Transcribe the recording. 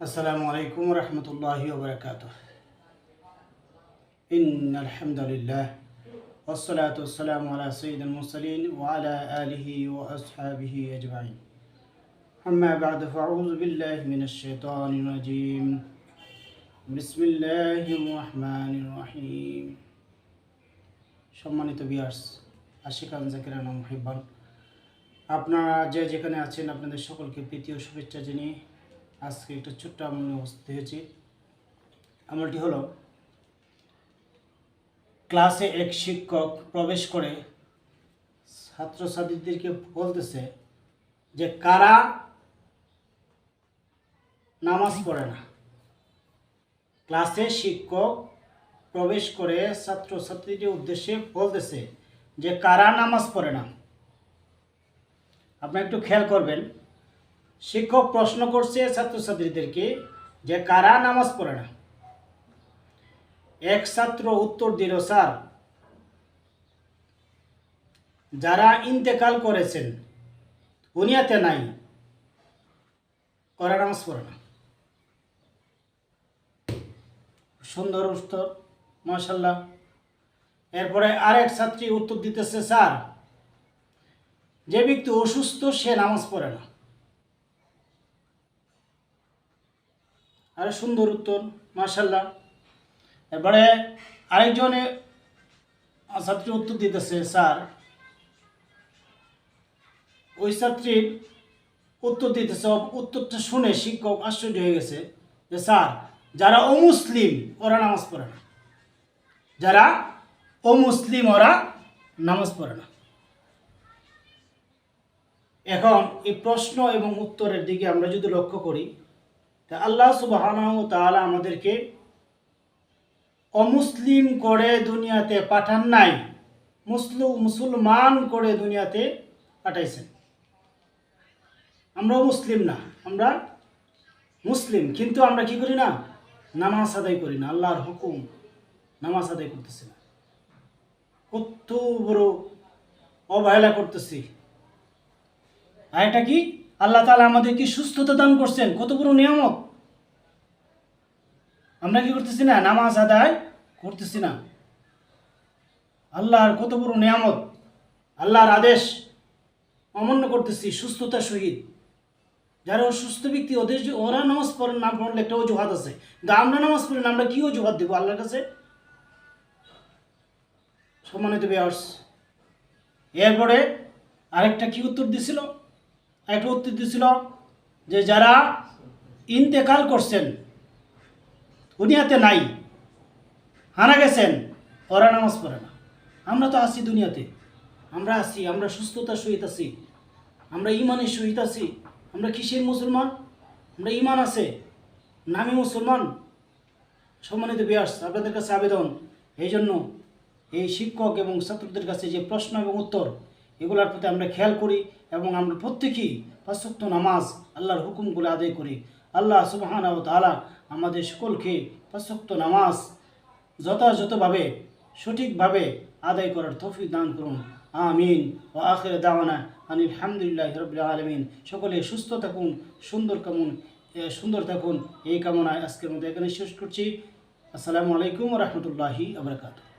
আসসালামু আলাইকুম রহমতুল্লাহি ওবরাকাতুহ। ইন্নাল হামদুলিল্লাহ ওয়াসসালাতু ওয়াসসালামু আলা সাইয়্যিদিল মুরসালিন ওয়া আলা আলিহি ওয়া আসহাবিহি আজমাইন। আম্মা বা'দু ফাআউযু বিল্লাহি মিনাশ শাইতানির রাজীম। বিসমিল্লাহির রহমানির রহিম। সম্মানিত ভিউয়ার্স, আশিকান জাকিরান ও মুহিব্বান, আপনারা যে যেখানে আছেন আপনাদের সকলকে প্রীতি ও শুভেচ্ছা জানিয়ে আজকে একটা ছোট্ট আমল নিয়ে উপস্থিত হয়েছি। আমলটি হলো, ক্লাসে এক শিক্ষক প্রবেশ করে ছাত্রছাত্রীদেরকে বলতেছে যে কারা নামাজ পড়ে না। ক্লাসে শিক্ষক প্রবেশ করে ছাত্রছাত্রীদের উদ্দেশ্যে বলতেছে যে কারা নামাজ পড়ে না। আপনি একটু খেয়াল করবেন, শিক্ষক প্রশ্ন করছে ছাত্রছাত্রীদেরকে যে কারা নামাজ পড়ে না। এক ছাত্র উত্তর দিল, স্যার, যারা ইন্তেকাল করেছেন, দুনিয়াতে নাই, ওরা নামাজ পড়ে না। সুন্দর উত্তর, মাশাআল্লাহ। এরপরে আরেক ছাত্রী উত্তর দিতেছে, স্যার, যে ব্যক্তি অসুস্থ সে নামাজ পড়ে না। আরে সুন্দর উত্তর, মাশাআল্লাহ। এরপরে আরেকজনে ছাত্রী উত্তর দিতেছে, স্যার, ওই ছাত্রীর উত্তর দিতেছে, উত্তরটা শুনে শিক্ষক আশ্চর্য হয়ে গেছে যে স্যার, যারা অমুসলিম ওরা নামাজ পড়ে না। যারা অমুসলিম ওরা নামাজ পড়ে না। এখন এই প্রশ্ন এবং উত্তরের দিকে আমরা যদি লক্ষ্য করি, তা আল্লাহ সুবহানাহু ওয়া তাআলা আমাদেরকে অমুসলিম করে দুনিয়াতে পাঠান নাই, মুসলমান করে দুনিয়াতে পাঠাইছেন। আমরা মুসলিম না, আমরা মুসলিম, কিন্তু আমরা কি করি না? নামাজ আদায় করি না। আল্লাহর হুকুম নামাজ আদায় করতেছি না। কত বড় অবহেলা করতেছি। আর এটা কি? আল্লাহ তাআলা আমাদের কি সুস্থতা দান করছেন, কত বড় নিয়ামত। আমরা কি করতেছি না? নামাজ আদায় করতেছি না। আল্লাহর কত বড় নিয়ামত, আল্লাহর আদেশ অমান্য করতেছি সুস্থতার সহিত। যারা অসুস্থ ব্যক্তি ওরা নামাজ পড়েন না পড়লে একটা অজুহাত আছে, কিন্তু আমরা নামাজ পড়ি না, আমরা কি অজুহাত দেবো আল্লাহর কাছে? সম্মানিত ভিউয়ার্স, এরপরে আরেকটা কি উত্তর দিছিল? একটা উত্তর দিছিল যে যারা ইন্তেকাল করছেন, দুনিয়াতে নাই, হারা গেছেন, ওরা নামাজ পড়ে না। আমরা তো আছি দুনিয়াতে, আমরা আছি, আমরা সুস্থতার সহিত আছি, আমরা ইমানের সহিত আছি। আমরা কিসের মুসলমান? আমরা ইমান আছে, নামে মুসলমান। সম্মানিত ভিউয়ার্স, আপনাদের কাছে আবেদন, এই জন্য এই শিক্ষক এবং ছাত্রদের কাছে যে প্রশ্ন এবং উত্তর, এগুলোর প্রতি আমরা খেয়াল করি এবং আমরা প্রত্যেকেই ৫ ওয়াক্ত নামাজ আল্লাহর হুকুমগুলো আদায় করি। আল্লাহ সুবহানাহু ওয়া তাআলা আমাদের সকলকে ৫ ওয়াক্ত নামাজ যথাযথভাবে সঠিকভাবে আদায় করার তৌফিক দান করুন। আমিন। ওয়া আখির দাওয়ানা আনিল হামদুলিল্লাহি রাব্বিল আলামিন। সকলে সুস্থ থাকুন, সুন্দর থাকুন, এই কামনায় আজকের মতো এখানে শেষ করছি। আসসালামু আলাইকুম ওয়া রাহমাতুল্লাহি ওয়া বারাকাতুহু।